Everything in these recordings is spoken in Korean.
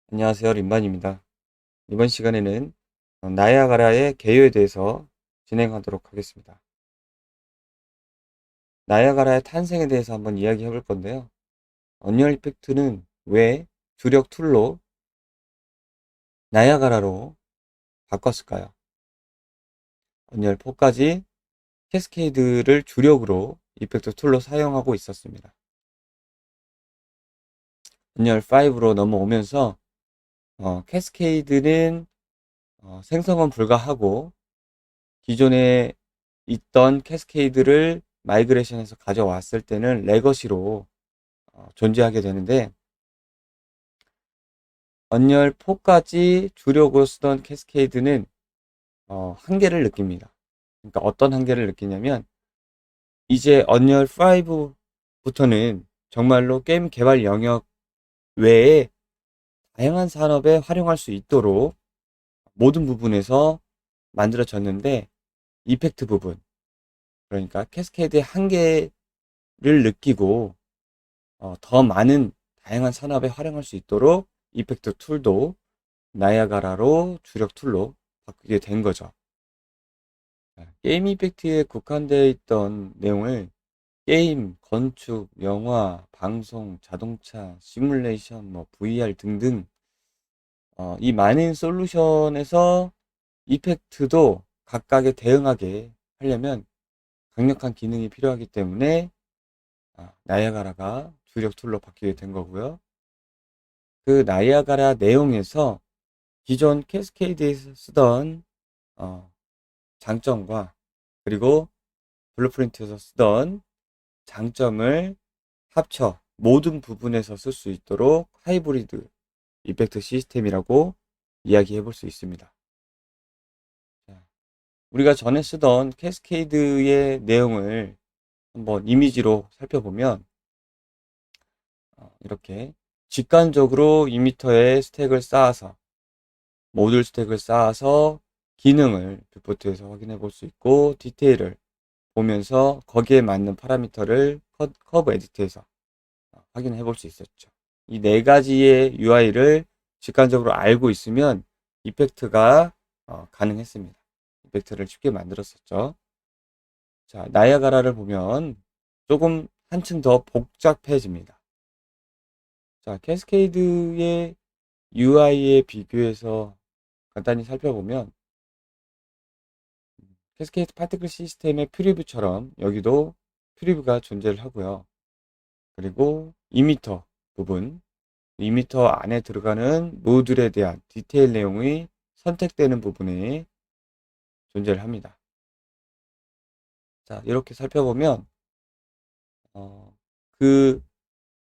안녕하세요. 린반입니다. 이번 시간에는 나이아가라의 개요에 대해서 진행하도록 하겠습니다. 나이아가라의 탄생에 대해서 한번 이야기해 볼 건데요. 언리얼 이펙트는 왜 주력 툴로 나이아가라로 바꿨을까요? 언리얼 4까지 캐스케이드를 주력으로 이펙트 툴로 사용하고 있었습니다. 언리얼 5로 넘어오면서 캐스케이드는 생성은 불가하고 기존에 있던 캐스케이드를 마이그레이션해서 가져왔을 때는 레거시로 존재하게 되는데, 언리얼 4까지 주력으로 쓰던 캐스케이드는 한계를 느낍니다. 그러니까 어떤 한계를 느끼냐면, 이제 언리얼 5부터는 정말로 게임 개발 영역 외에 다양한 산업에 활용할 수 있도록 모든 부분에서 만들어졌는데, 이펙트 부분, 그러니까 캐스케이드의 한계를 느끼고 더 많은 다양한 산업에 활용할 수 있도록 이펙트 툴도 나이아가라로 주력 툴로 바꾸게 된 거죠. 게임 이펙트에 국한되어 있던 내용을 게임, 건축, 영화, 방송, 자동차, 시뮬레이션, VR 등등 이 많은 솔루션에서 이펙트도 각각에 대응하게 하려면 강력한 기능이 필요하기 때문에 나이아가라가 주력 툴로 바뀌게 된 거고요. 그 나이아가라 내용에서 기존 캐스케이드에서 쓰던 장점과 그리고 블루프린트에서 쓰던 장점을 합쳐 모든 부분에서 쓸 수 있도록 하이브리드 이펙트 시스템이라고 이야기해 볼 수 있습니다. 우리가 전에 쓰던 캐스케이드의 내용을 한번 이미지로 살펴보면 이렇게 직관적으로 이미터에 스택을 쌓아서 모듈 스택을 쌓아서 기능을 뷰포트에서 확인해 볼 수 있고, 디테일을 보면서 거기에 맞는 파라미터를 커브 에디트에서 확인해 볼 수 있었죠. 이 네 가지의 UI를 직관적으로 알고 있으면 이펙트가 가능했습니다. 이펙트를 쉽게 만들었었죠. 자, 나이아가라를 보면 조금 한층 더 복잡해집니다. 자, 캐스케이드의 UI에 비교해서 간단히 살펴보면 캐스케이드 파티클 시스템의 프리뷰처럼 여기도 프리뷰가 존재를 하고요. 그리고 이미터 부분, 이미터 안에 들어가는 모듈에 대한 디테일 내용이 선택되는 부분에 존재를 합니다. 자, 이렇게 살펴보면 그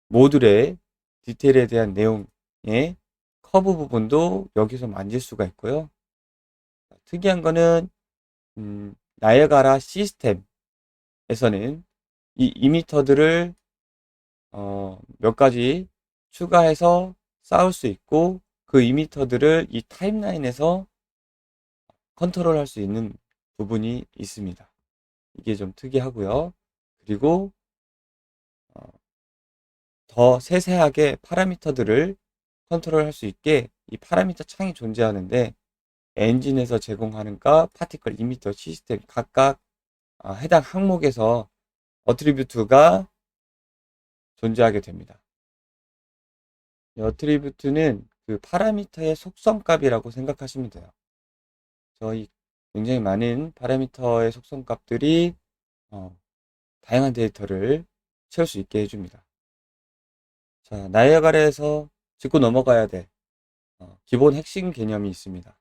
모듈의 디테일에 대한 내용의 커브 부분도 여기서 만질 수가 있고요. 특이한 거는 나이아가라 시스템에서는 이 이미터들을 몇 가지 추가해서 쌓을 수 있고, 그 이미터들을 이 타임라인에서 컨트롤할 수 있는 부분이 있습니다. 이게 좀 특이하고요. 그리고 더 세세하게 파라미터들을 컨트롤할 수 있게 이 파라미터 창이 존재하는데, 엔진에서 제공하는 값, 파티클 이미터 시스템 각각 해당 항목에서 어트리뷰트가 존재하게 됩니다. 이 어트리뷰트는 그 파라미터의 속성값이라고 생각하시면 돼요. 저희 굉장히 많은 파라미터의 속성값들이 다양한 데이터를 채울 수 있게 해줍니다. 자, 나이아가라에서 짚고 넘어가야 될 기본 핵심 개념이 있습니다.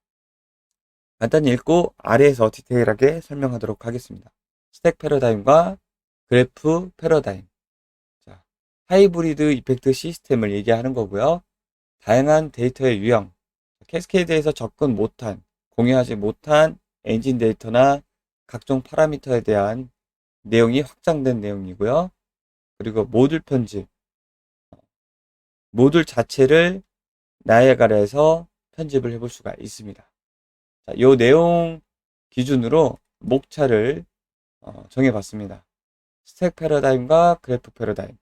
간단히 읽고 아래에서 디테일하게 설명하도록 하겠습니다. 스택 패러다임과 그래프 패러다임. 자, 하이브리드 이펙트 시스템을 얘기하는 거고요. 다양한 데이터의 유형, 캐스케이드에서 접근 못한, 공유하지 못한 엔진 데이터나 각종 파라미터에 대한 내용이 확장된 내용이고요. 그리고 모듈 편집, 모듈 자체를 나이아가라에서 편집을 해볼 수가 있습니다. 자, 이 내용 기준으로 목차를 정해봤습니다. 스택 패러다임과 그래프 패러다임,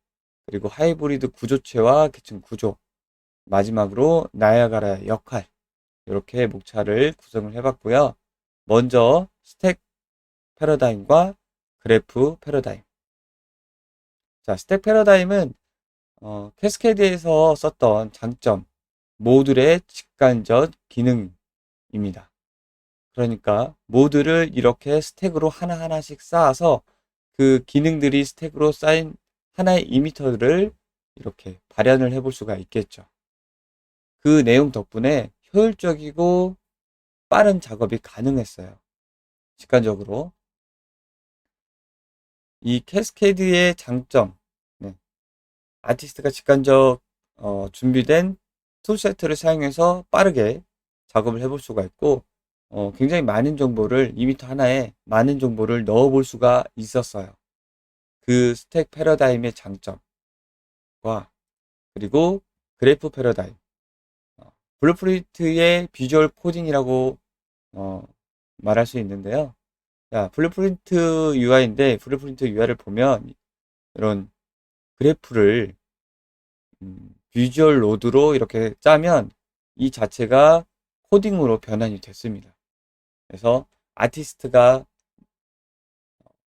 그리고 하이브리드 구조체와 계층 구조, 마지막으로 나이아가라의 역할, 이렇게 목차를 구성을 해봤고요. 먼저 스택 패러다임과 그래프 패러다임. 자, 스택 패러다임은 캐스케이드에서 썼던 장점, 모듈의 직간접 기능입니다. 그러니까 모듈을 이렇게 스택으로 하나하나씩 쌓아서 그 기능들이 스택으로 쌓인 하나의 이미터를 이렇게 발현을 해볼 수가 있겠죠. 그 내용 덕분에 효율적이고 빠른 작업이 가능했어요. 직관적으로. 이 캐스케이드의 장점, 네. 아티스트가 직관적 준비된 툴 세트를 사용해서 빠르게 작업을 해볼 수가 있고, 굉장히 많은 정보를, 이미터 하나에 많은 정보를 넣어볼 수가 있었어요. 그 스택 패러다임의 장점과, 그리고 그래프 패러다임, 블루프린트의 비주얼 코딩이라고 말할 수 있는데요. 자, 블루프린트 UI인데, 블루프린트 UI를 보면 이런 그래프를 비주얼 로드로 이렇게 짜면 이 자체가 코딩으로 변환이 됐습니다. 그래서 아티스트가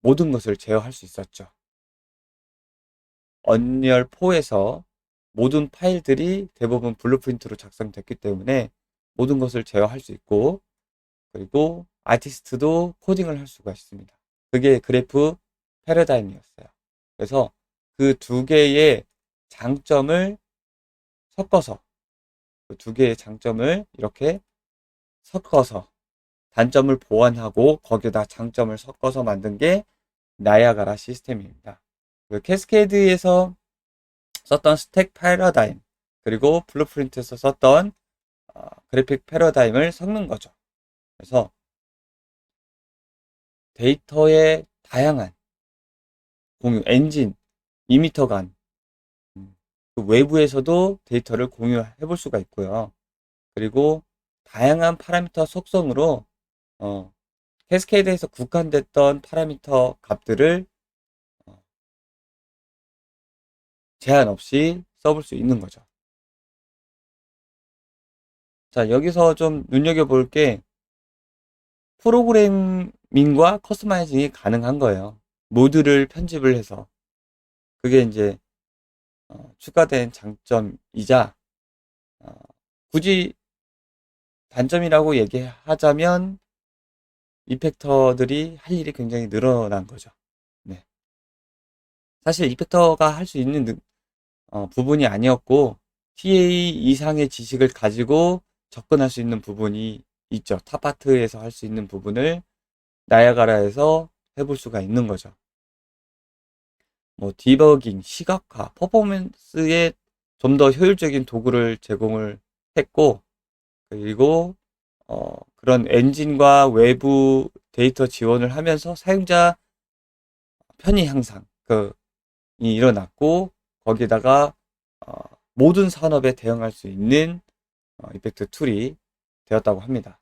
모든 것을 제어할 수 있었죠. 언리얼 4에서 모든 파일들이 대부분 블루프린트로 작성됐기 때문에 모든 것을 제어할 수 있고, 그리고 아티스트도 코딩을 할 수가 있습니다. 그게 그래프 패러다임이었어요. 그래서 그 두 개의 장점을 섞어서, 그 두 개의 장점을 이렇게 섞어서 단점을 보완하고 거기에다 장점을 섞어서 만든 게 나이아가라 시스템입니다. 그 캐스케이드에서 썼던 스택 패러다임, 그리고 블루프린트에서 썼던 그래픽 패러다임을 섞는 거죠. 그래서 데이터의 다양한 공유, 엔진, 이미터 간, 그 외부에서도 데이터를 공유해 볼 수가 있고요. 그리고 다양한 파라미터 속성으로 캐스케이드에서 국한됐던 파라미터 값들을 제한 없이 써볼 수 있는 거죠. 자, 여기서 좀 눈여겨볼 게 프로그래밍과 커스터마이징이 가능한 거예요. 모드를 편집을 해서. 그게 이제 추가된 장점이자 어, 굳이 단점이라고 얘기하자면 이펙터들이 할 일이 굉장히 늘어난 거죠. 네. 사실 이펙터가 할 수 있는 부분이 아니었고 TA 이상의 지식을 가지고 접근할 수 있는 부분이 있죠. 탑파트에서 할 수 있는 부분을 나이아가라에서 해볼 수가 있는 거죠. 뭐 디버깅, 시각화, 퍼포먼스에 좀 더 효율적인 도구를 제공을 했고, 그리고 그런 엔진과 외부 데이터 지원을 하면서 사용자 편의 향상 이 일어났고, 거기다가 모든 산업에 대응할 수 있는 이펙트 툴이 되었다고 합니다.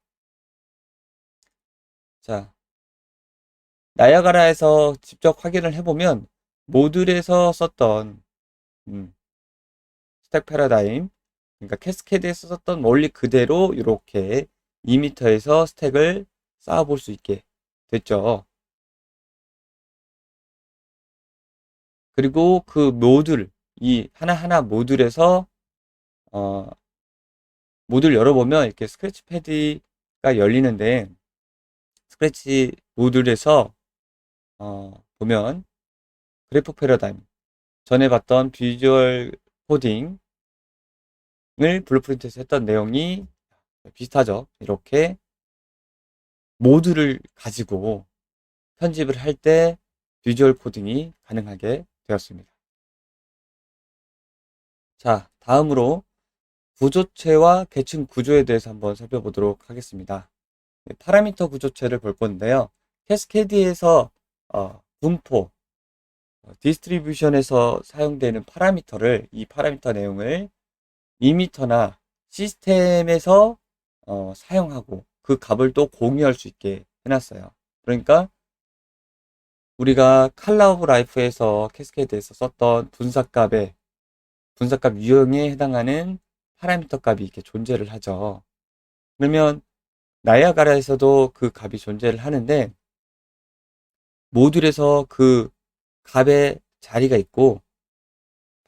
자, 나이아가라에서 직접 확인을 해보면 모듈에서 썼던 스택 패러다임, 그러니까 캐스케이드에서 썼던 원리 그대로 이렇게 2m에서 스택을 쌓아볼 수 있게 됐죠. 그리고 그 모듈, 이 하나하나 모듈에서 모듈 열어보면 이렇게 스크래치 패드가 열리는데 스크래치 모듈에서 보면 그래프 패러다임, 전에 봤던 비주얼 코딩을 블루프린트에서 했던 내용이 비슷하죠. 이렇게 모듈을 가지고 편집을 할 때 비주얼 코딩이 가능하게 되었습니다. 자, 다음으로 구조체와 계층 구조에 대해서 한번 살펴보도록 하겠습니다. 파라미터 구조체를 볼 건데요. 캐스케이드에서 분포, 디스트리뷰션에서 사용되는 파라미터를, 이 파라미터 내용을 이미터나 시스템에서 사용하고 그 값을 또 공유할 수 있게 해놨어요. 그러니까 우리가 칼라 오브 라이프에서 캐스케이드에서 썼던 분사값 유형에 해당하는 파라미터 값이 이렇게 존재를 하죠. 그러면 나이아가라에서도 그 값이 존재를 하는데 모듈에서 그 값의 자리가 있고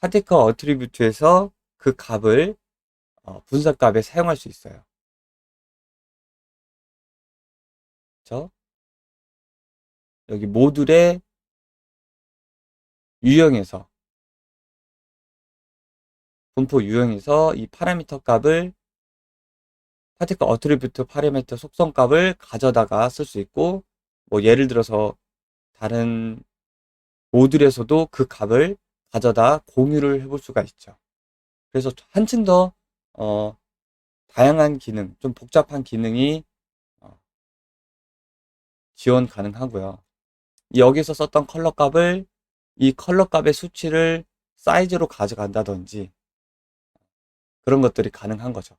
파티클 어트리뷰트에서 그 값을 분석값에 사용할 수 있어요. 그렇죠? 여기 모듈의 유형에서 분포 유형에서 이 파라미터 값을 파티클 어트리뷰트 파라미터 속성 값을 가져다가 쓸 수 있고 뭐 예를 들어서 다른 모듈에서도 그 값을 가져다 공유를 해볼 수가 있죠. 그래서 한층 더 다양한 기능, 좀 복잡한 기능이 지원 가능하고요. 여기서 썼던 컬러 값을 이 컬러 값의 수치를 사이즈로 가져간다든지 그런 것들이 가능한 거죠.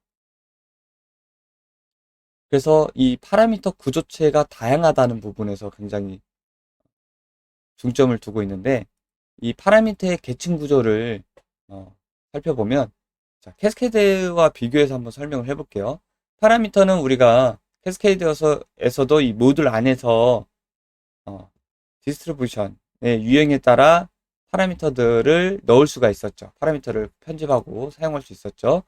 그래서 이 파라미터 구조체가 다양하다는 부분에서 굉장히 중점을 두고 있는데 이 파라미터의 계층 구조를 살펴보면 자, 캐스케이드와 비교해서 한번 설명을 해볼게요. 파라미터는 우리가 캐스케이드에서도 이 모듈 안에서 디스트리뷰션의 유형에 따라 파라미터들을 넣을 수가 있었죠. 파라미터를 편집하고 사용할 수 있었죠.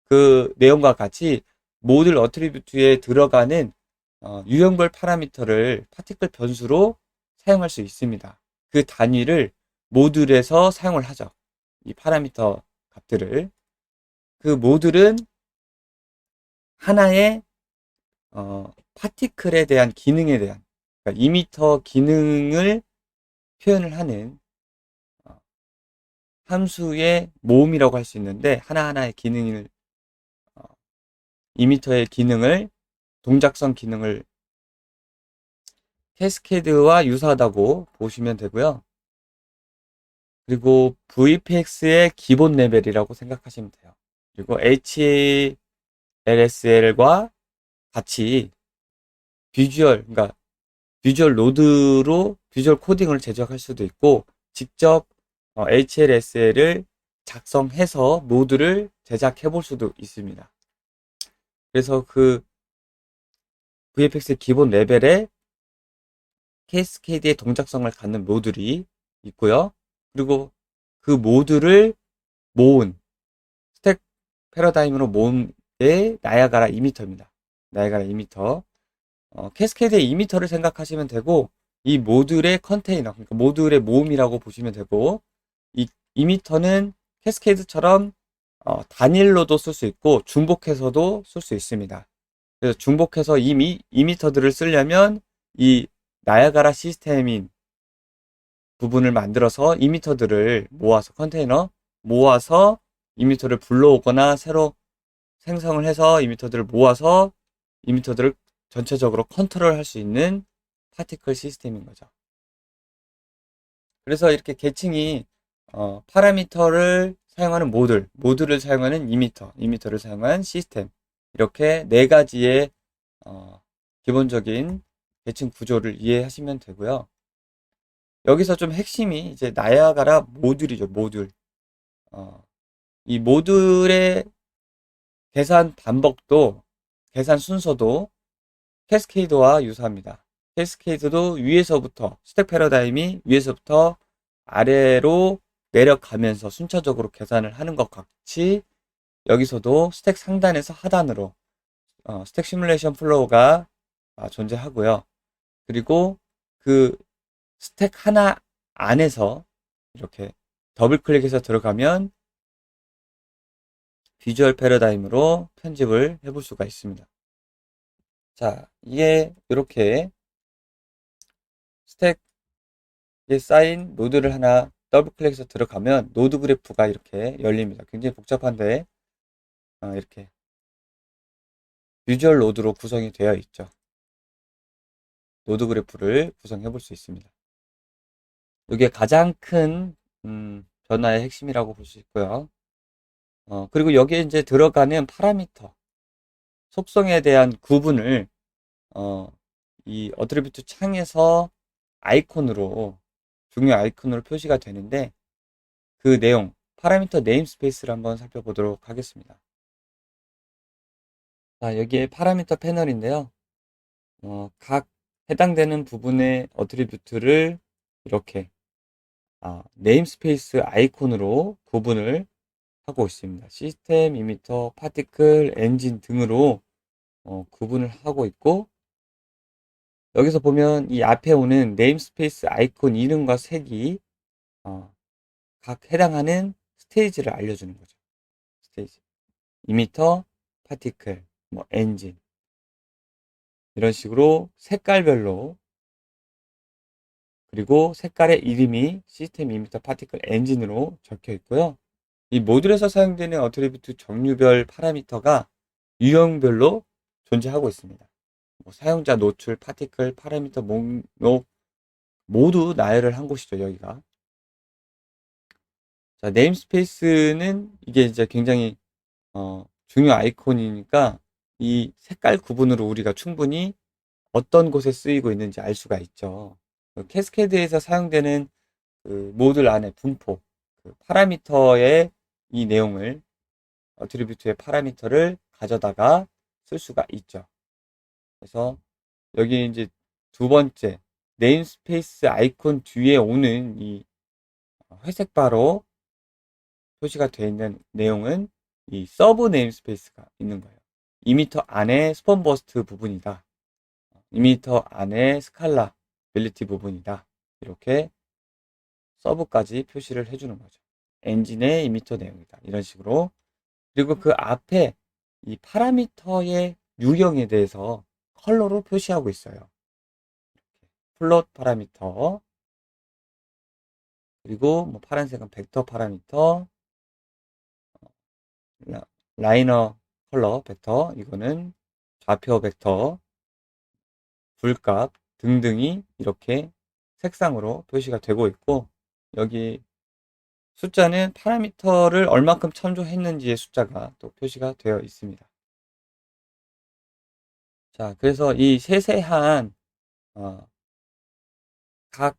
그 내용과 같이 모듈 어트리뷰트에 들어가는 유형별 파라미터를 파티클 변수로 사용할 수 있습니다. 그 단위를 모듈에서 사용을 하죠. 이 파라미터 값들을. 그 모듈은 하나의 파티클에 대한 기능에 대한 그러니까 이미터 기능을 표현을 하는 함수의 모음이라고 할 수 있는데 하나하나의 기능을 이미터의 기능을 동작성 기능을 캐스케이드와 유사하다고 보시면 되고요. 그리고 VPX의 기본 레벨이라고 생각하시면 돼요. 그리고 HLSL과 같이 그러니까 비주얼 로드로 비주얼 코딩을 제작할 수도 있고 직접 HLSL을 작성해서 모듈을 제작해 볼 수도 있습니다. 그래서 그 VFX의 기본 레벨에 캐스케이드의 동작성을 갖는 모듈이 있고요. 그리고 그 모듈을 모은 스택 패러다임으로 모은 게 나이아가라 이미터입니다. 나이아가라 이미터. 캐스케이드의 이미터를 생각하시면 되고 이 모듈의 컨테이너, 그러니까 모듈의 모음이라고 보시면 되고 이 이미터는 캐스케이드처럼 단일로도 쓸 수 있고 중복해서도 쓸 수 있습니다. 그래서 중복해서 이미터들을 쓰려면 이 나이아가라 시스템인 부분을 만들어서 이미터들을 모아서 컨테이너 모아서 이미터를 불러오거나 새로 생성을 해서 이미터들을 모아서 이미터들을 전체적으로 컨트롤할 수 있는 파티클 시스템인 거죠. 그래서 이렇게 계층이 파라미터를 사용하는 모듈을 사용하는 이미터를 사용한 시스템 이렇게 네 가지의 기본적인 계층 구조를 이해하시면 되고요. 여기서 좀 핵심이 이제 나이아가라 모듈이죠. 모듈. 이 모듈의 계산 반복도 계산 순서도 캐스케이드와 유사합니다. 캐스케이드도 위에서부터 스택 패러다임이 위에서부터 아래로 내려가면서 순차적으로 계산을 하는 것 같이 여기서도 스택 상단에서 하단으로 스택 시뮬레이션 플로우가 존재하고요. 그리고 그 스택 하나 안에서 이렇게 더블 클릭해서 들어가면 비주얼 패러다임으로 편집을 해볼 수가 있습니다. 자, 이게 이렇게 스택에 쌓인 노드를 하나 더블 클릭해서 들어가면 노드 그래프가 이렇게 열립니다. 굉장히 복잡한데 이렇게 비주얼 노드로 구성이 되어 있죠. 노드 그래프를 구성해 볼 수 있습니다. 이게 가장 큰 변화의 핵심이라고 볼 수 있고요. 그리고 여기에 이제 들어가는 파라미터 속성에 대한 구분을 이 어트리뷰트 창에서 아이콘으로 중요 아이콘으로 표시가 되는데 그 내용 파라미터 네임스페이스를 한번 살펴보도록 하겠습니다. 자, 여기에 파라미터 패널인데요. 각 해당되는 부분의 어트리뷰트를 이렇게 네임스페이스 아이콘으로 구분을 하고 있습니다. 시스템, 이미터, 파티클, 엔진 등으로 구분을 하고 있고, 여기서 보면 이 앞에 오는 네임스페이스 아이콘 이름과 색이 각 해당하는 스테이지를 알려주는 거죠. 스테이지. 이미터, 파티클, 뭐 엔진 이런 식으로 색깔별로, 그리고 색깔의 이름이 시스템, 이미터, 파티클, 엔진으로 적혀 있고요. 이 모듈에서 사용되는 어트리뷰트 종류별 파라미터가 유형별로 존재하고 있습니다. 뭐 사용자 노출, 파티클, 파라미터 목록 모두 나열을 한 곳이죠, 여기가. 자, 네임스페이스는 이게 이제 굉장히 중요 아이콘이니까 이 색깔 구분으로 우리가 충분히 어떤 곳에 쓰이고 있는지 알 수가 있죠. 캐스케드에서 사용되는 그 모듈 안에 분포, 그 파라미터의 이 내용을, 어트리뷰트의 파라미터를 가져다가 쓸 수가 있죠. 그래서 여기 이제 두 번째 네임스페이스 아이콘 뒤에 오는 이 회색 바로 표시가 되어 있는 내용은 이 서브 네임스페이스가 있는 거예요. 이미터 안에 스폰 버스트 부분이다. 이미터 안에 스칼라 빌리티 부분이다. 이렇게 서브까지 표시를 해주는 거죠. 엔진의 이미터 내용이다. 이런 식으로. 그리고 그 앞에 이 파라미터의 유형에 대해서 컬러로 표시하고 있어요. 플롯 파라미터, 그리고 뭐 파란색은 벡터 파라미터, 라이너 컬러 벡터, 이거는 좌표 벡터, 불값 등등이 이렇게 색상으로 표시가 되고 있고, 여기 숫자는 파라미터를 얼마큼 참조했는지의 숫자가 또 표시가 되어 있습니다. 자, 그래서 이 세세한 각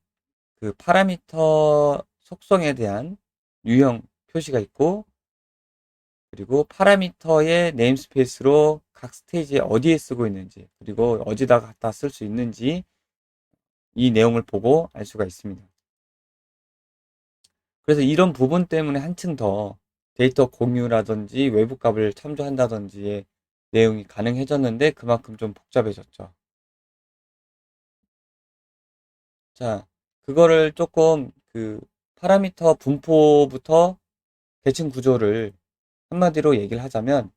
그 파라미터 속성에 대한 유형 표시가 있고, 그리고 파라미터의 네임스페이스로 각 스테이지에 어디에 쓰고 있는지, 그리고 어디다 갖다 쓸 수 있는지 이 내용을 보고 알 수가 있습니다. 그래서 이런 부분 때문에 한층 더 데이터 공유라든지 외부 값을 참조한다든지의 내용이 가능해졌는데, 그만큼 좀 복잡해졌죠. 자, 그거를 조금 그 파라미터 분포부터 대칭 구조를 한마디로 얘기를 하자면,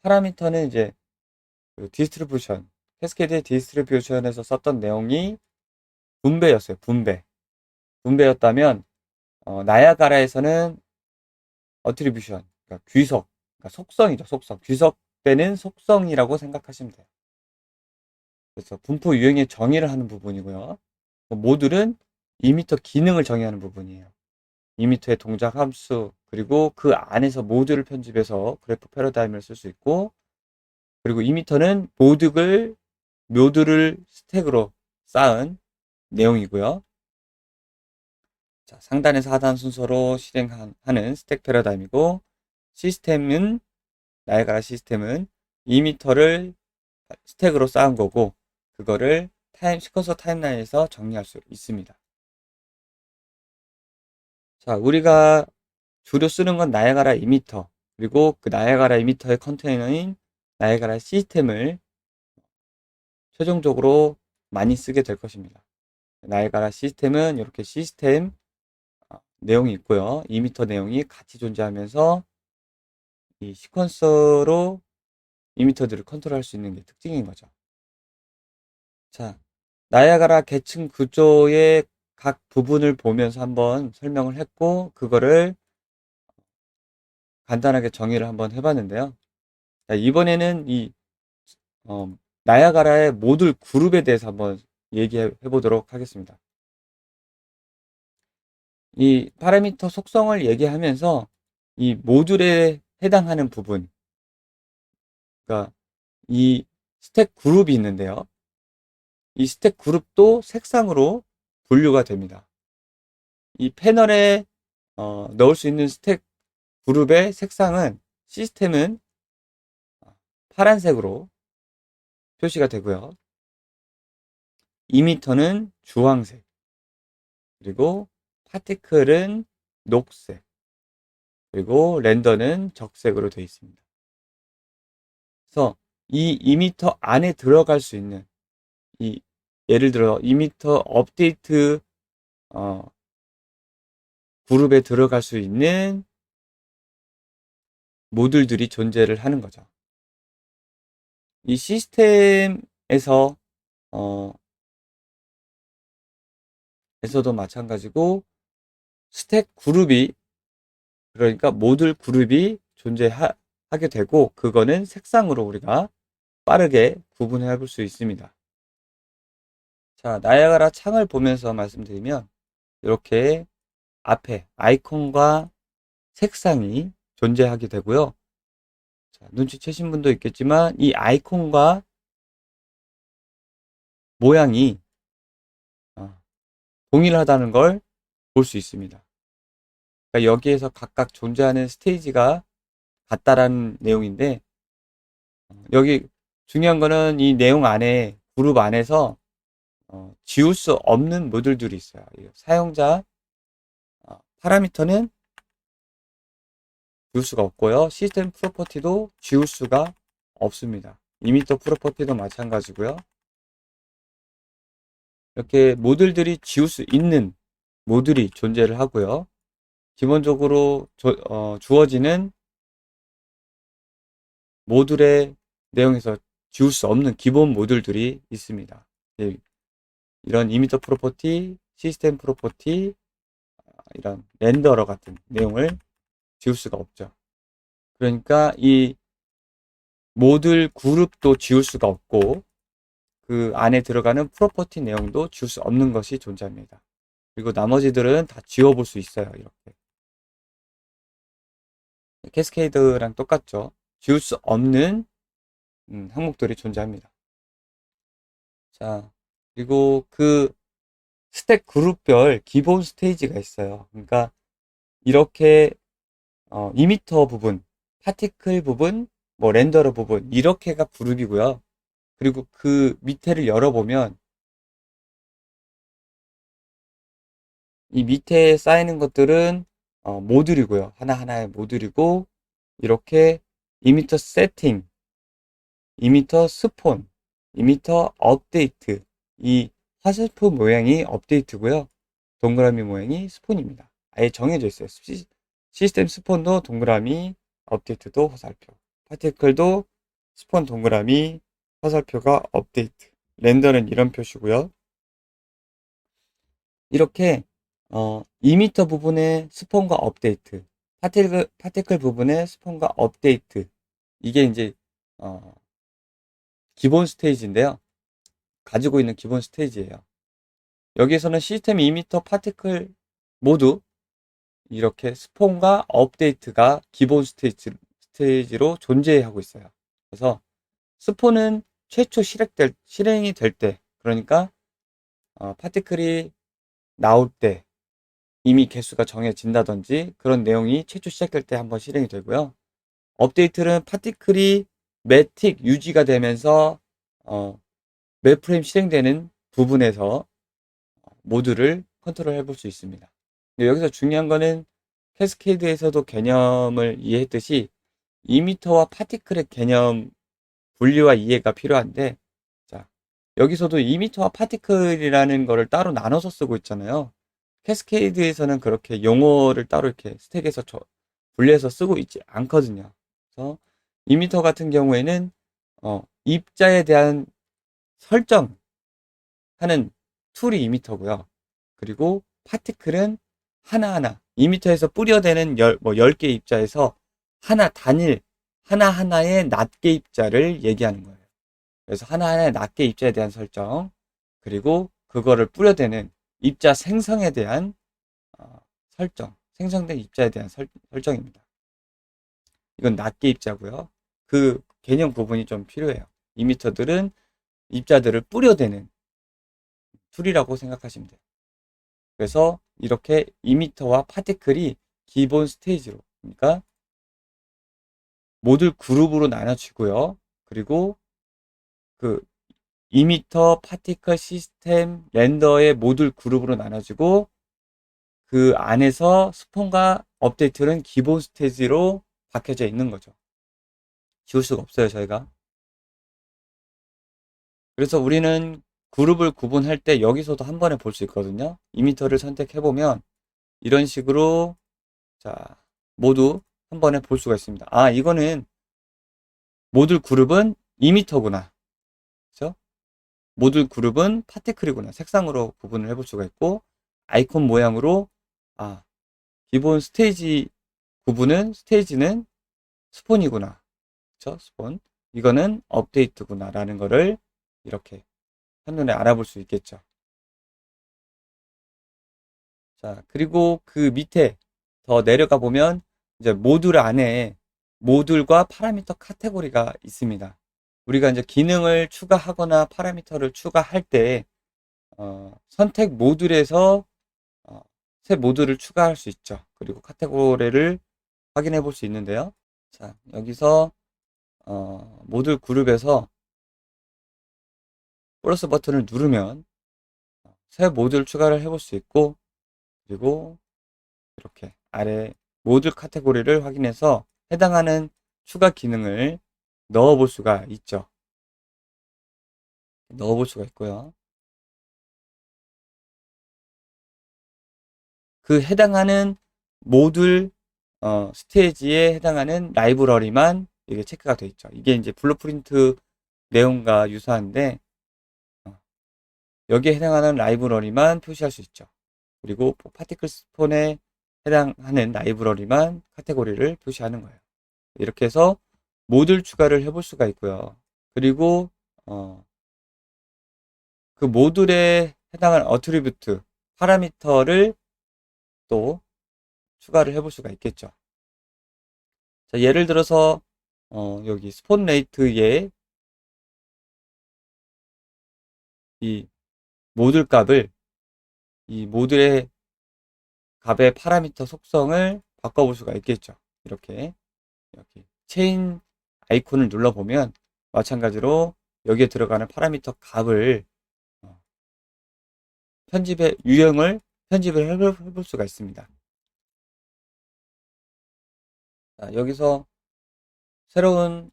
파라미터는 이제 그 디스트리뷰션, 캐스케드의 디스트리뷰션에서 썼던 내용이 분배였어요. 분배였다면, 나야가라에서는 어트리뷰션, 그러니까 귀석, 그러니까 속성이죠. 속성. 귀석되는 속성이라고 생각하시면 돼요. 그래서 분포 유형의 정의를 하는 부분이고요. 모듈은 이미터 기능을 정의하는 부분이에요. 이미터의 동작 함수, 그리고 그 안에서 모듈을 편집해서 그래프 패러다임을 쓸 수 있고, 그리고 이미터는 모듈을 스택으로 쌓은 내용이고요. 자, 상단에서 하단 순서로 실행하는 스택 패러다임이고, 시스템은, 나야가라 시스템은 이미터를 스택으로 쌓은 거고, 그거를 시퀀서 타임라인에서 정리할 수 있습니다. 자, 우리가 주로 쓰는 건 나야가라 이미터, 그리고 그 나야가라 이미터의 컨테이너인 나야가라 시스템을 최종적으로 많이 쓰게 될 것입니다. 나야가라 시스템은 이렇게 시스템 내용이 있고요. 이미터 내용이 같이 존재하면서 이 시퀀서로 이미터들을 컨트롤할 수 있는 게 특징인 거죠. 자, 나야가라 계층 구조의 각 부분을 보면서 한번 설명을 했고, 그거를 간단하게 정의를 한번 해봤는데요. 자, 이번에는 이 나야가라의 모듈 그룹에 대해서 한번 얘기해 보도록 하겠습니다. 이 파라미터 속성을 얘기하면서 이 모듈에 해당하는 부분, 그러니까 이 스택 그룹이 있는데요. 이 스택 그룹도 색상으로 분류가 됩니다. 이 패널에 넣을 수 있는 스택 그룹의 색상은, 시스템은 파란색으로 표시가 되고요. 이미터는 주황색, 그리고 파티클은 녹색, 그리고 렌더는 적색으로 되어 있습니다. 그래서 이 이미터 안에 들어갈 수 있는 예를 들어 이미터 업데이트 그룹에 들어갈 수 있는 모듈들이 존재를 하는 거죠. 이 시스템에서 에서도 마찬가지고 스택 그룹이, 그러니까 모듈 그룹이 존재하게 되고, 그거는 색상으로 우리가 빠르게 구분해 볼 수 있습니다. 자, 나이아가라 창을 보면서 말씀드리면 이렇게 앞에 아이콘과 색상이 존재하게 되고요. 자, 눈치채신 분도 있겠지만 이 아이콘과 모양이 동일하다는 걸 볼 수 있습니다. 그러니까 여기에서 각각 존재하는 스테이지가 같다라는 내용인데, 여기 중요한 거는 이 내용 안에, 그룹 안에서 지울 수 없는 모듈들이 있어요. 사용자 파라미터는 지울 수가 없고요. 시스템 프로퍼티도 지울 수가 없습니다. 이미터 프로퍼티도 마찬가지고요. 이렇게 모듈들이 지울 수 있는 모듈이 존재를 하고요. 기본적으로 주어지는 모듈의 내용에서 지울 수 없는 기본 모듈들이 있습니다. 이런 이미터 프로퍼티, 시스템 프로퍼티, 이런 렌더러 같은 내용을 지울 수가 없죠. 그러니까 이 모듈 그룹도 지울 수가 없고, 그 안에 들어가는 프로퍼티 내용도 지울 수 없는 것이 존재합니다. 그리고 나머지들은 다 지워볼 수 있어요. 이렇게 캐스케이드랑 똑같죠. 지울 수 없는 항목들이 존재합니다. 자, 그리고 그 스택 그룹별 기본 스테이지가 있어요. 그러니까 이렇게 이미터 부분, 파티클 부분, 뭐 렌더러 부분, 이렇게가 그룹이고요. 그리고 그 밑에를 열어보면 이 밑에 쌓이는 것들은 모듈이고요. 하나하나의 모듈이고, 이렇게 이미터 세팅, 이미터 스폰, 이미터 업데이트, 이 화살표 모양이 업데이트고요. 동그라미 모양이 스폰입니다. 아예 정해져 있어요. 시스템 스폰도 동그라미, 업데이트도 화살표, 파티클도 스폰 동그라미, 화살표가 업데이트, 렌더는 이런 표시고요. 이렇게 이미터 부분의 스폰과 업데이트, 파티클 부분의 스폰과 업데이트, 이게 이제 기본 스테이지인데요. 가지고 있는 기본 스테이지예요. 여기에서는 시스템 이미터 파티클 모두 이렇게 스폰과 업데이트가 기본 스테이지로 존재하고 있어요. 그래서 스폰은 최초 실행이 될 때, 그러니까 파티클이 나올 때 이미 개수가 정해진다든지 그런 내용이 최초 시작될 때 한번 실행이 되고요. 업데이트는 파티클이 매틱 유지가 되면서 몇 프레임 실행되는 부분에서 모듈을 컨트롤 해볼 수 있습니다. 근데 여기서 중요한 거는 캐스케이드에서도 개념을 이해했듯이 이미터와 파티클의 개념 분리와 이해가 필요한데, 자, 여기서도 이미터와 파티클이라는 거를 따로 나눠서 쓰고 있잖아요. 캐스케이드에서는 그렇게 용어를 따로 이렇게 스택에서 분리해서 쓰고 있지 않거든요. 그래서 이미터 같은 경우에는 입자에 대한 설정하는 툴이 이미터고요. 그리고 파티클은 하나하나 이미터에서 뿌려대는 10개 입자에서 하나하나의 낱개 입자를 얘기하는 거예요. 그래서 하나하나의 낱개 입자에 대한 설정, 그리고 그거를 뿌려대는 입자 생성에 대한 설정, 생성된 입자에 대한 설정입니다. 이건 낱개 입자고요. 그 개념 부분이 좀 필요해요. 이미터들은 입자들을 뿌려대는 툴이라고 생각하시면 돼요. 그래서 이렇게 이미터와 파티클이 기본 스테이지로, 그러니까 모듈 그룹으로 나눠지고요. 그리고 그 이미터, 파티클, 시스템, 렌더의 모듈 그룹으로 나눠지고 그 안에서 스폰과 업데이트는 기본 스테이지로 박혀져 있는 거죠. 지울 수가 없어요, 저희가. 그래서 우리는 그룹을 구분할 때 여기서도 한 번에 볼 수 있거든요. 이미터를 선택해보면 이런 식으로 자 모두 한 번에 볼 수가 있습니다. 아, 이거는 모듈 그룹은 이미터구나. 그렇죠? 모듈 그룹은 파티클이구나. 색상으로 구분을 해볼 수가 있고 아이콘 모양으로 아, 기본 스테이지 구분은 스테이지는 스폰이구나. 그렇죠? 스폰. 이거는 업데이트구나 라는 거를 이렇게 한눈에 알아볼 수 있겠죠. 자, 그리고 그 밑에 더 내려가 보면 이제 모듈 안에 모듈과 파라미터 카테고리가 있습니다. 우리가 이제 기능을 추가하거나 파라미터를 추가할 때 선택 모듈에서 새 모듈을 추가할 수 있죠. 그리고 카테고리를 확인해 볼 수 있는데요. 자, 여기서 모듈 그룹에서 플러스 버튼을 누르면 새 모듈 추가를 해볼 수 있고 그리고 이렇게 아래 모듈 카테고리를 확인해서 해당하는 추가 기능을 넣어 볼 수가 있죠. 넣어 볼 수가 있고요. 그 해당하는 모듈 스테이지에 해당하는 라이브러리만 이게 체크가 되어 있죠. 이게 이제 블루프린트 내용과 유사한데 여기에 해당하는 라이브러리만 표시할 수 있죠. 그리고 파티클 스폰에 해당하는 라이브러리만 카테고리를 표시하는 거예요. 이렇게 해서 모듈 추가를 해볼 수가 있고요. 그리고 그 모듈에 해당하는 어트리뷰트 파라미터를 또 추가를 해볼 수가 있겠죠. 자, 예를 들어서 여기 스폰 레이트의 이 모듈 값을 이 모듈의 값의 파라미터 속성을 바꿔볼 수가 있겠죠. 이렇게 여기 체인 아이콘을 눌러보면 마찬가지로 여기에 들어가는 파라미터 값을 유형을 편집을 해볼 수가 있습니다. 자, 여기서 새로운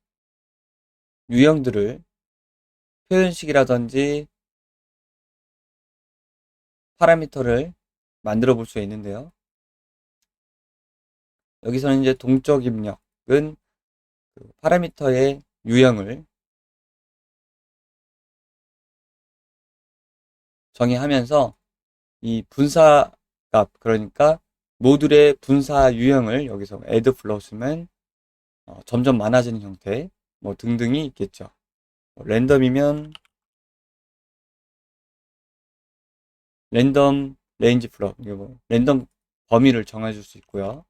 유형들을 표현식이라든지 파라미터를 만들어 볼 수 있는데요. 여기서는 이제 동적 입력은 그 파라미터의 유형을 정의하면서 이 분사 값, 그러니까 모듈의 분사 유형을 여기서 add 플러스면 점점 많아지는 형태 뭐 등등이 있겠죠. 랜덤이면 랜덤 레인지 플롯, 랜덤 범위를 정해줄 수 있고요.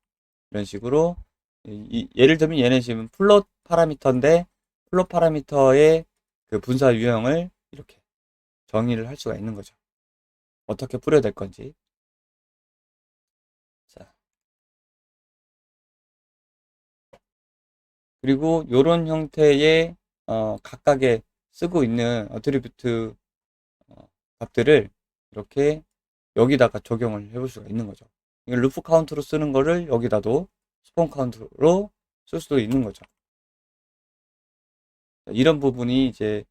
이런 식으로 예를 들면 얘는 지금 플롯 파라미터인데 플롯 파라미터의 그 분사 유형을 이렇게 정의를 할 수가 있는 거죠. 어떻게 뿌려야 될 건지. 자, 그리고 이런 형태의 각각의 쓰고 있는 어트리뷰트 값들을 이렇게 여기다가 적용을 해볼 수가 있는 거죠. 루프 카운트로 쓰는 거를 여기다도 스폰 카운트로 쓸 수도 있는 거죠. 이런 부분이 이제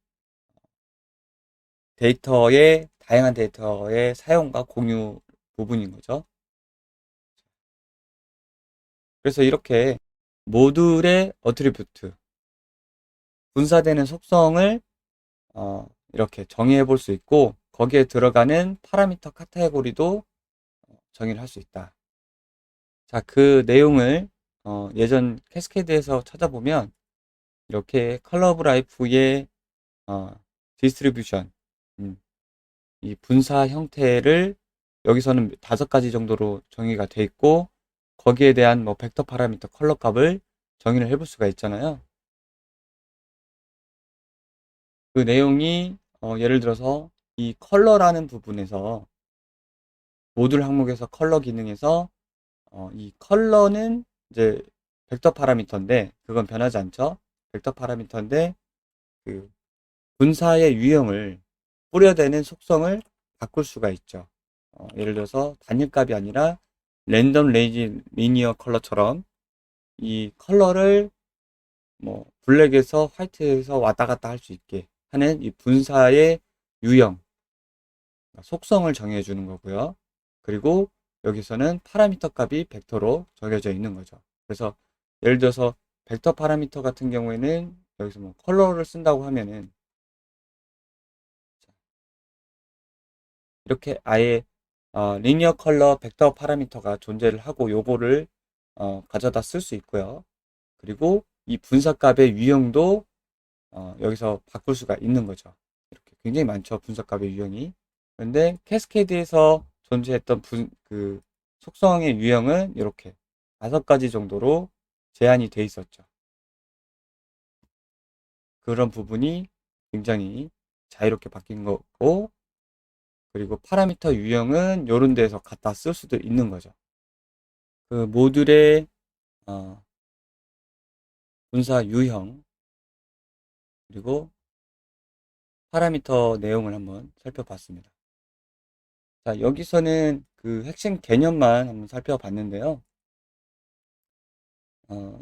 다양한 데이터의 사용과 공유 부분인 거죠. 그래서 이렇게 모듈의 어트리뷰트, 분사되는 속성을 이렇게 정의해 볼 수 있고 거기에 들어가는 파라미터 카테고리도 정의를 할 수 있다. 자, 그 내용을 예전 캐스케이드에서 찾아보면 이렇게 컬러 오브 라이프의 디스트리뷰션, 이 분사 형태를 여기서는 5가지 정도로 정의가 돼 있고 거기에 대한 뭐 벡터 파라미터 컬러 값을 정의를 해볼 수가 있잖아요. 그 내용이 예를 들어서 이 컬러라는 부분에서 모듈 항목에서 컬러 기능에서 이 컬러는 이제 벡터 파라미터인데 그건 변하지 않죠. 벡터 파라미터인데 그 분사의 유형을 뿌려대는 속성을 바꿀 수가 있죠. 예를 들어서 단일값이 아니라 랜덤 레이지 리니어 컬러처럼 이 컬러를 뭐 블랙에서 화이트에서 왔다 갔다 할 수 있게 하는 이 분사의 유형, 속성을 정해주는 거고요. 그리고 여기서는 파라미터 값이 벡터로 정해져 있는 거죠. 그래서 예를 들어서 벡터 파라미터 같은 경우에는 여기서 뭐 컬러를 쓴다고 하면은 이렇게 아예 리니어 컬러 벡터 파라미터가 존재를 하고 요거를 가져다 쓸 수 있고요. 그리고 이 분사값의 유형도 여기서 바꿀 수가 있는 거죠. 이렇게 굉장히 많죠. 분사값의 유형이. 그런데 캐스케이드에서 존재했던 그 속성의 유형은 이렇게 5가지 정도로 제한이 돼 있었죠. 그런 부분이 굉장히 자유롭게 바뀐 거고, 그리고 파라미터 유형은 이런 데서 갖다 쓸 수도 있는 거죠. 그 모듈의 분사 유형, 그리고 파라미터 내용을 한번 살펴봤습니다. 자, 여기서는 그 핵심 개념만 한번 살펴봤는데요.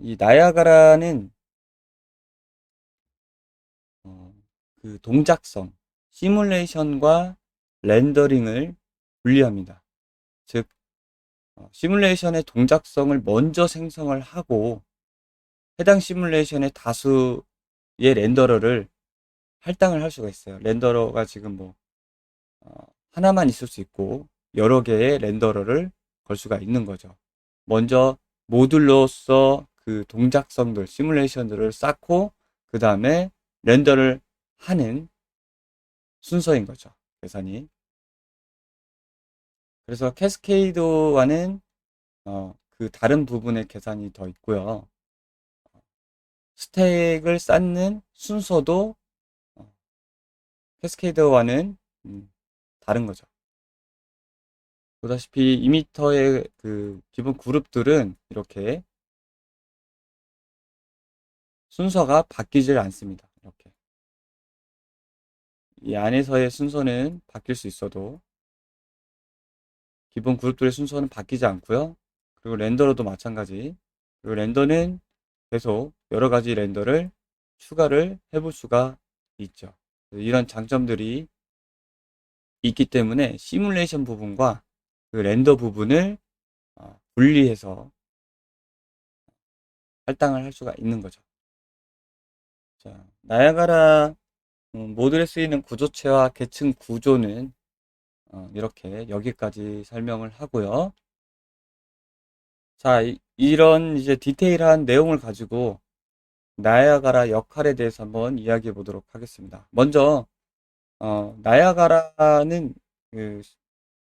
이 나야가라는 그 동작성, 시뮬레이션과 렌더링을 분리합니다. 즉, 시뮬레이션의 동작성을 먼저 생성을 하고 해당 시뮬레이션의 다수의 렌더러를 할당을 할 수가 있어요. 렌더러가 지금 뭐 하나만 있을 수 있고 여러 개의 렌더러를 걸 수가 있는 거죠. 먼저 모듈로서 그 동작성들, 시뮬레이션들을 쌓고 그 다음에 렌더를 하는 순서인 거죠. 계산이. 그래서 캐스케이드와는 그 다른 부분의 계산이 더 있고요. 스택을 쌓는 순서도 캐스케이드와는 다른 거죠. 보다시피 이미터의 그 기본 그룹들은 이렇게 순서가 바뀌질 않습니다. 이렇게 이 안에서의 순서는 바뀔 수 있어도 기본 그룹들의 순서는 바뀌지 않고요. 그리고 렌더로도 마찬가지. 그리고 렌더는 계속 여러 가지 렌더를 추가를 해볼 수가 있죠. 이런 장점들이 있기 때문에 시뮬레이션 부분과 그 렌더 부분을 분리해서 할당을 할 수가 있는 거죠. 자, 나야가라 모듈에 쓰이는 구조체와 계층 구조는 이렇게 여기까지 설명을 하고요. 자, 이런 이제 디테일한 내용을 가지고 나야가라 역할에 대해서 한번 이야기해 보도록 하겠습니다. 먼저 나야가라는 그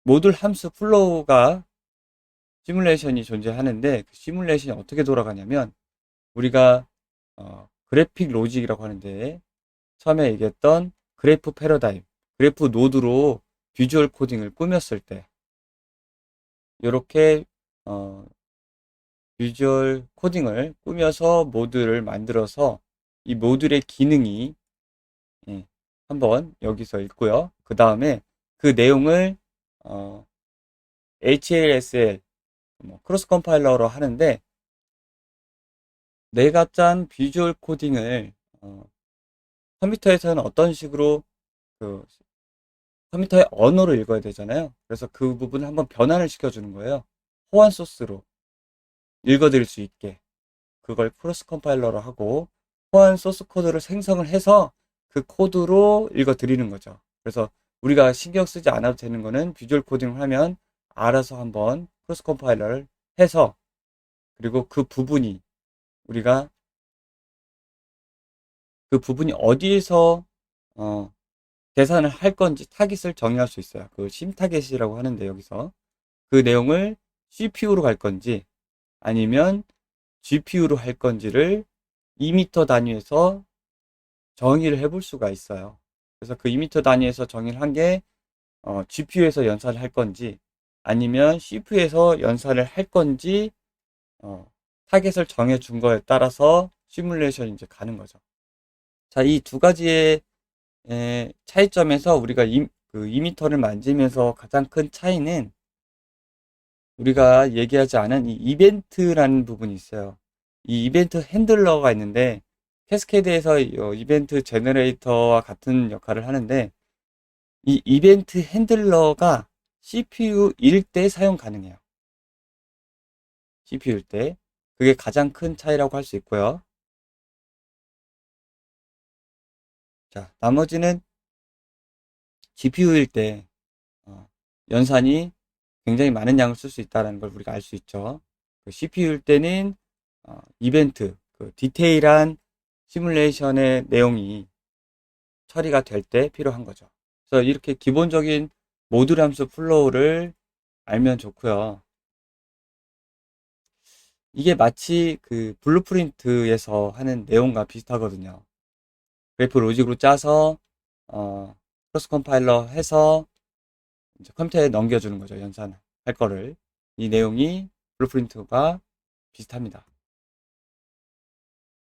모듈 함수 플로우가 시뮬레이션이 존재하는데 그 시뮬레이션이 어떻게 돌아가냐면 우리가 그래픽 로직이라고 하는데 처음에 얘기했던 그래프 패러다임, 그래프 노드로 비주얼 코딩을 꾸몄을 때 이렇게 비주얼 코딩을 꾸며서 모듈을 만들어서 이 모듈의 기능이 한번 여기서 읽고요. 그 다음에 그 내용을 HLSL 크로스 컴파일러로 하는데 내가 짠 비주얼 코딩을 컴퓨터에서는 어떤 식으로 그 컴퓨터의 언어를 읽어야 되잖아요. 그래서 그 부분을 한번 변환을 시켜주는 거예요. 호환 소스로 읽어드릴 수 있게 그걸 크로스 컴파일러로 하고 호환 소스 코드를 생성을 해서 그 코드로 읽어드리는 거죠. 그래서 우리가 신경 쓰지 않아도 되는 거는 비주얼 코딩을 하면 알아서 한번 크로스 컴파일러를 해서 그리고 그 부분이 우리가 그 부분이 어디에서 계산을 할 건지 타깃을 정의할 수 있어요. 그 심 타깃이라고 하는데 여기서 그 내용을 CPU로 갈 건지 아니면 GPU로 할 건지를 2m 단위에서 정의를 해볼 수가 있어요. 그래서 그 2m 단위에서 정의를 한 게 GPU에서 연산을 할 건지 아니면 CPU에서 연산을 할 건지 타겟을 정해 준 거에 따라서 시뮬레이션이 이제 가는 거죠. 자, 이 두 가지의 차이점에서 우리가 그 이미터를 만지면서 가장 큰 차이는 우리가 얘기하지 않은 이 이벤트라는 부분이 있어요. 이 이벤트 핸들러가 있는데 캐스케드에서 이벤트 제너레이터와 같은 역할을 하는데 이 이벤트 핸들러가 CPU일 때 사용 가능해요. CPU일 때. 그게 가장 큰 차이라고 할 수 있고요. 자, 나머지는 GPU일 때 연산이 굉장히 많은 양을 쓸 수 있다는 걸 우리가 알 수 있죠. CPU일 때는 이벤트, 그 디테일한 시뮬레이션의 내용이 처리가 될 때 필요한 거죠. 그래서 이렇게 기본적인 모듈 함수 플로우를 알면 좋고요. 이게 마치 그 블루프린트에서 하는 내용과 비슷하거든요. 그래프 로직으로 짜서 크로스 컴파일러 해서 이제 컴퓨터에 넘겨주는 거죠. 연산할 거를. 이 내용이 블루프린트가 비슷합니다.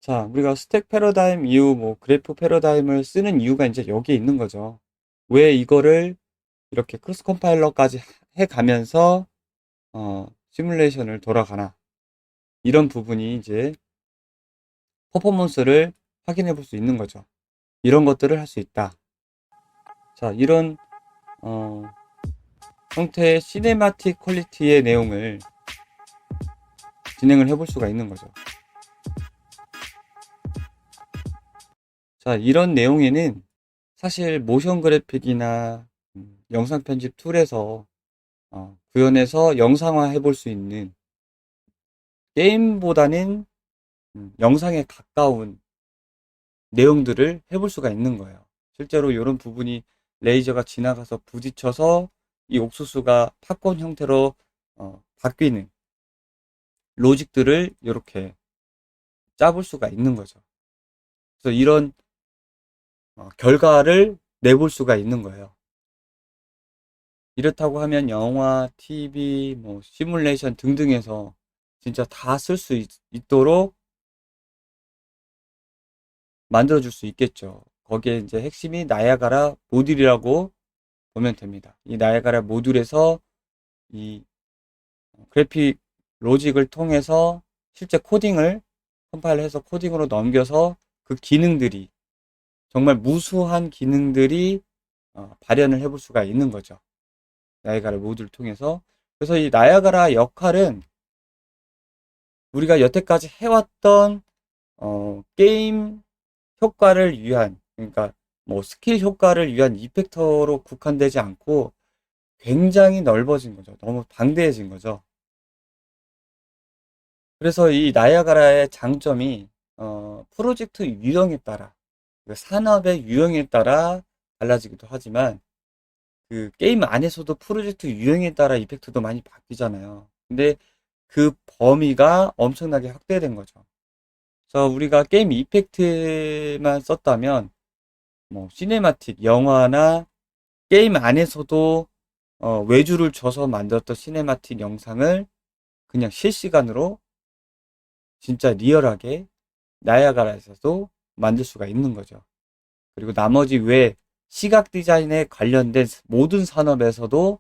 자, 우리가 스택 패러다임 이후 뭐 그래프 패러다임을 쓰는 이유가 이제 여기에 있는 거죠. 왜 이거를 이렇게 크로스 컴파일러까지 해가면서 시뮬레이션을 돌아가나. 이런 부분이 이제 퍼포먼스를 확인해 볼 수 있는 거죠. 이런 것들을 할 수 있다. 자, 이런 형태의 시네마틱 퀄리티의 내용을 진행을 해볼 수가 있는 거죠. 자, 이런 내용에는 사실 모션 그래픽이나 영상 편집 툴에서 구현해서 영상화 해볼 수 있는 게임보다는 영상에 가까운 내용들을 해볼 수가 있는 거예요. 실제로 이런 부분이 레이저가 지나가서 부딪혀서 이 옥수수가 팝콘 형태로 바뀌는 로직들을 이렇게 짜볼 수가 있는 거죠. 그래서 이런 결과를 내볼 수가 있는 거예요. 이렇다고 하면 영화, TV, 뭐 시뮬레이션 등등에서 진짜 다 쓸 수 있도록 만들어줄 수 있겠죠. 거기에 이제 핵심이 나야가라 모듈이라고 보면 됩니다. 이 나야가라 모듈에서 이 그래픽 로직을 통해서 실제 코딩을 컴파일해서 코딩으로 넘겨서 그 기능들이 정말 무수한 기능들이 발현을 해볼 수가 있는 거죠. 나야가라 모듈을 통해서. 그래서 이 나야가라 역할은 우리가 여태까지 해왔던 게임 효과를 위한, 그러니까 뭐 스킬 효과를 위한 이펙터로 국한되지 않고 굉장히 넓어진 거죠. 너무 방대해진 거죠. 그래서 이 나야가라의 장점이 프로젝트 유형에 따라, 산업의 유형에 따라 달라지기도 하지만 그 게임 안에서도 프로젝트 유형에 따라 이펙트도 많이 바뀌잖아요. 근데 그 범위가 엄청나게 확대된 거죠. 그래서 우리가 게임 이펙트만 썼다면 뭐 시네마틱 영화나 게임 안에서도 외주를 줘서 만들었던 시네마틱 영상을 그냥 실시간으로 진짜 리얼하게 나야가라에서도 만들 수가 있는 거죠. 그리고 나머지 외 시각 디자인에 관련된 모든 산업에서도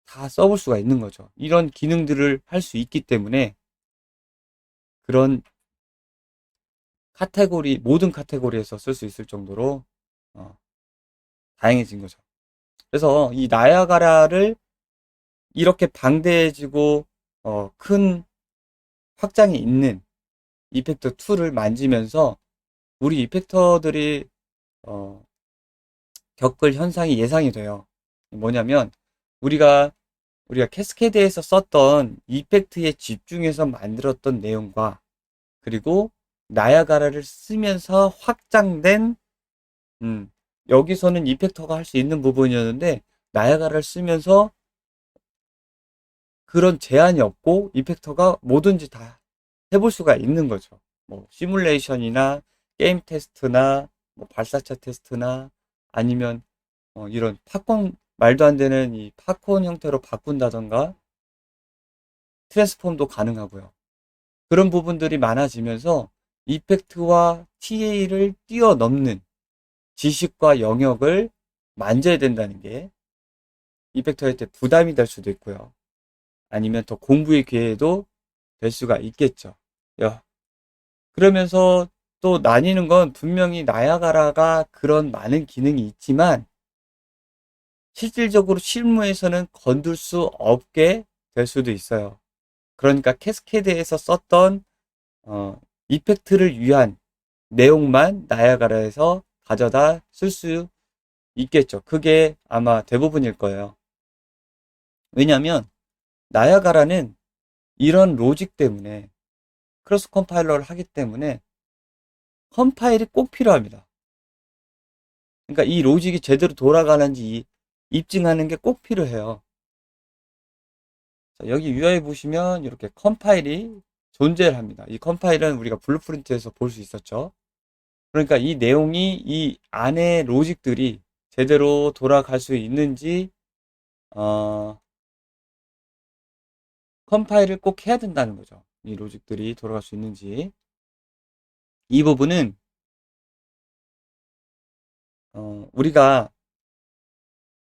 다 써볼 수가 있는 거죠. 이런 기능들을 할 수 있기 때문에 그런 카테고리, 모든 카테고리에서 쓸 수 있을 정도로 다양해진 거죠. 그래서 이 나야가라를 이렇게 방대해지고 큰 확장이 있는 이펙터 툴을 만지면서 우리 이펙터들이 겪을 현상이 예상이 돼요. 뭐냐면 우리가 캐스케드에서 썼던 이펙트에 집중해서 만들었던 내용과 그리고 나야가라를 쓰면서 확장된 여기서는 이펙터가 할 수 있는 부분이었는데 나야가라를 쓰면서 그런 제한이 없고 이펙터가 뭐든지 다 해볼 수가 있는 거죠. 뭐 시뮬레이션이나 게임 테스트나 뭐 발사차 테스트나 아니면 이런 팝콘 말도 안 되는 이 팝콘 형태로 바꾼다던가 트랜스폼도 가능하고요. 그런 부분들이 많아지면서 이펙트와 TA를 뛰어넘는 지식과 영역을 만져야 된다는 게 이펙터한테 부담이 될 수도 있고요. 아니면 더 공부의 기회도 될 수가 있겠죠. 그러면서 또 나뉘는 건 분명히 나야가라가 그런 많은 기능이 있지만 실질적으로 실무에서는 건들 수 없게 될 수도 있어요. 그러니까 캐스케드에서 썼던 이펙트를 위한 내용만 나야가라에서 가져다 쓸 수 있겠죠. 그게 아마 대부분일 거예요. 왜냐하면 나야가라는 이런 로직 때문에 크로스 컴파일러를 하기 때문에 컴파일이 꼭 필요합니다. 그러니까 이 로직이 제대로 돌아가는지 입증하는 게 꼭 필요해요. 자, 여기 UI에 보시면 이렇게 컴파일이 존재를 합니다. 이 컴파일은 우리가 블루프린트에서 볼 수 있었죠. 그러니까 이 내용이 이 안에 로직들이 제대로 돌아갈 수 있는지 컴파일을 꼭 해야 된다는 거죠. 이 로직들이 돌아갈 수 있는지. 이 부분은 우리가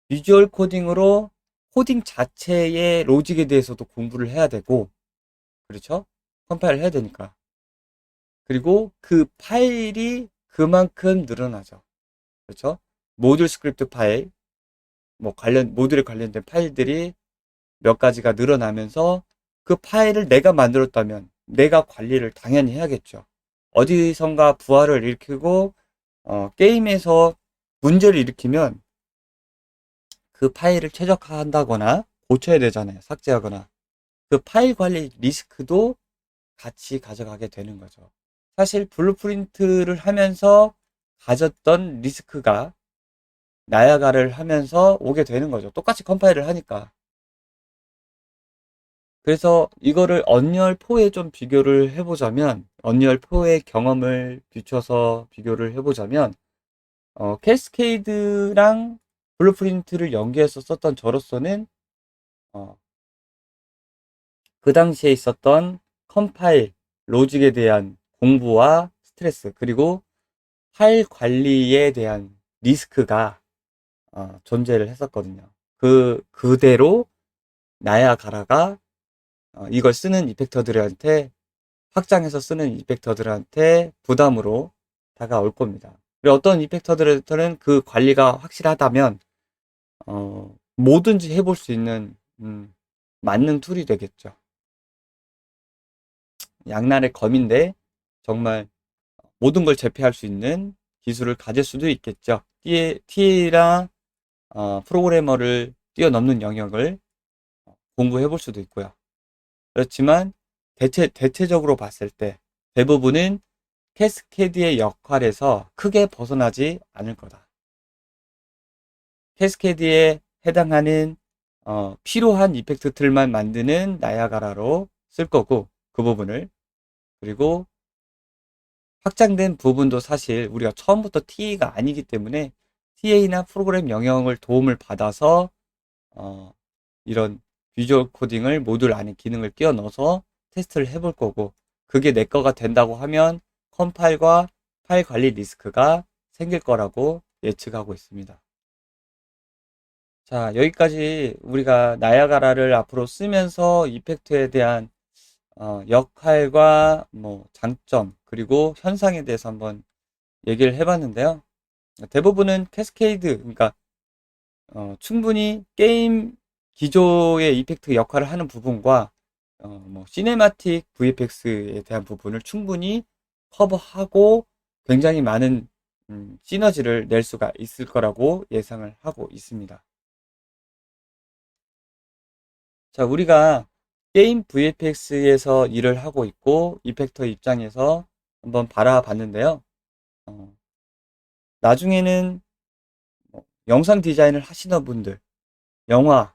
비주얼 코딩으로 코딩 자체의 로직에 대해서도 공부를 해야 되고, 그렇죠? 컴파일을 해야 되니까. 그리고 그 파일이 그만큼 늘어나죠. 그렇죠? 모듈 스크립트 파일, 모듈에 관련된 파일들이 몇 가지가 늘어나면서 그 파일을 내가 만들었다면 내가 관리를 당연히 해야겠죠. 어디선가 부하를 일으키고, 게임에서 문제를 일으키면 그 파일을 최적화한다거나 고쳐야 되잖아요. 삭제하거나. 그 파일 관리 리스크도 같이 가져가게 되는 거죠. 사실 블루프린트를 하면서 가졌던 리스크가 나야가를 하면서 오게 되는 거죠. 똑같이 컴파일을 하니까. 그래서 이거를 언리얼4에 좀 비교를 해보자면, 언리얼4의 경험을 비춰서 비교를 해보자면, 캐스케이드랑 블루프린트를 연계해서 썼던 저로서는 그 당시에 있었던 컴파일, 로직에 대한 공부와 스트레스, 그리고 파일 관리에 대한 리스크가 존재를 했었거든요. 그대로 나야가라가 이걸 쓰는 이펙터들한테, 확장해서 쓰는 이펙터들한테 부담으로 다가올 겁니다. 그리고 어떤 이펙터들한테는 그 관리가 확실하다면 뭐든지 해볼 수 있는 만능 툴이 되겠죠. 양날의 검인데 정말 모든 걸 제패할 수 있는 기술을 가질 수도 있겠죠. TA랑 프로그래머를 뛰어넘는 영역을 공부해 볼 수도 있고요. 그렇지만 대체적으로 봤을 때 대부분은 캐스케드의 역할에서 크게 벗어나지 않을 거다. 캐스케드에 해당하는 필요한 이펙트 틀만 만드는 나야가라로 쓸 거고, 그 부분을. 그리고 확장된 부분도 사실 우리가 처음부터 TA가 아니기 때문에 TA나 프로그램 영역을 도움을 받아서 이런 비주얼 코딩을 모듈 안에 기능을 끼워 넣어서 테스트를 해볼 거고, 그게 내 거가 된다고 하면 컴파일과 파일 관리 리스크가 생길 거라고 예측하고 있습니다. 자, 여기까지 우리가 나야가라를 앞으로 쓰면서 이펙트에 대한 역할과 장점, 그리고 현상에 대해서 한번 얘기를 해봤는데요. 대부분은 캐스케이드, 그러니까 충분히 게임 기조의 이펙트 역할을 하는 부분과 시네마틱 VFX에 대한 부분을 충분히 커버하고 굉장히 많은 시너지를 낼 수가 있을 거라고 예상을 하고 있습니다. 자, 우리가 게임 VFX에서 일을 하고 있고 이펙터 입장에서 한번 바라봤는데요. 나중에는 영상 디자인을 하시는 분들, 영화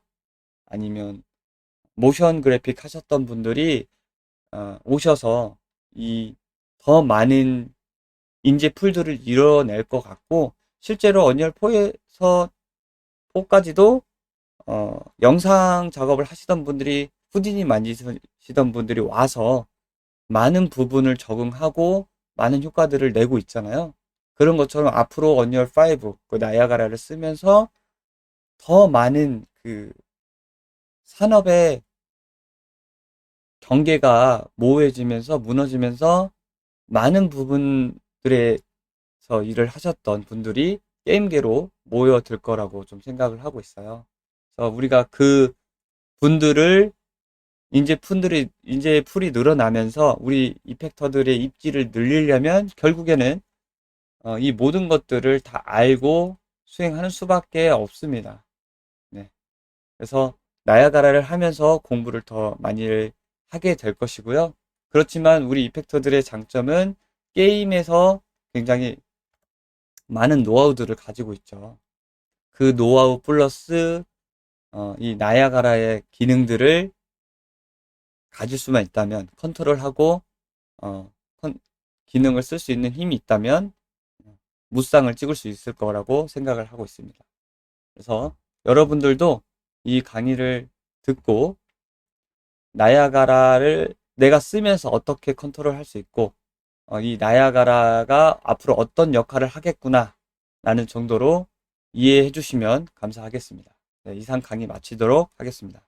아니면 모션 그래픽 하셨던 분들이 오셔서 이 더 많은 인재 풀들을 이뤄낼 것 같고, 실제로 언리얼 4까지도 영상 작업을 하시던 분들이, 후디니 만지시던 분들이 와서 많은 부분을 적응하고 많은 효과들을 내고 있잖아요. 그런 것처럼 앞으로 언리얼 5, 그 나이아가라를 쓰면서 더 많은 그 산업의 경계가 모호해지면서 무너지면서 많은 부분들에서 일을 하셨던 분들이 게임계로 모여들 거라고 좀 생각을 하고 있어요. 그래서 우리가 그 분들을 이제 풀이 늘어나면서 우리 이펙터들의 입지를 늘리려면 결국에는 이 모든 것들을 다 알고 수행하는 수밖에 없습니다. 네. 그래서 나야가라를 하면서 공부를 더 많이 하게 될 것이고요. 그렇지만 우리 이펙터들의 장점은 게임에서 굉장히 많은 노하우들을 가지고 있죠. 그 노하우 플러스 이 나야가라의 기능들을 가질 수만 있다면 컨트롤하고 어, 기능을 쓸 수 있는 힘이 있다면 무쌍을 찍을 수 있을 거라고 생각을 하고 있습니다. 그래서 여러분들도 이 강의를 듣고 나야가라를 내가 쓰면서 어떻게 컨트롤할 수 있고 이 나야가라가 앞으로 어떤 역할을 하겠구나 라는 정도로 이해해 주시면 감사하겠습니다. 네, 이상 강의 마치도록 하겠습니다.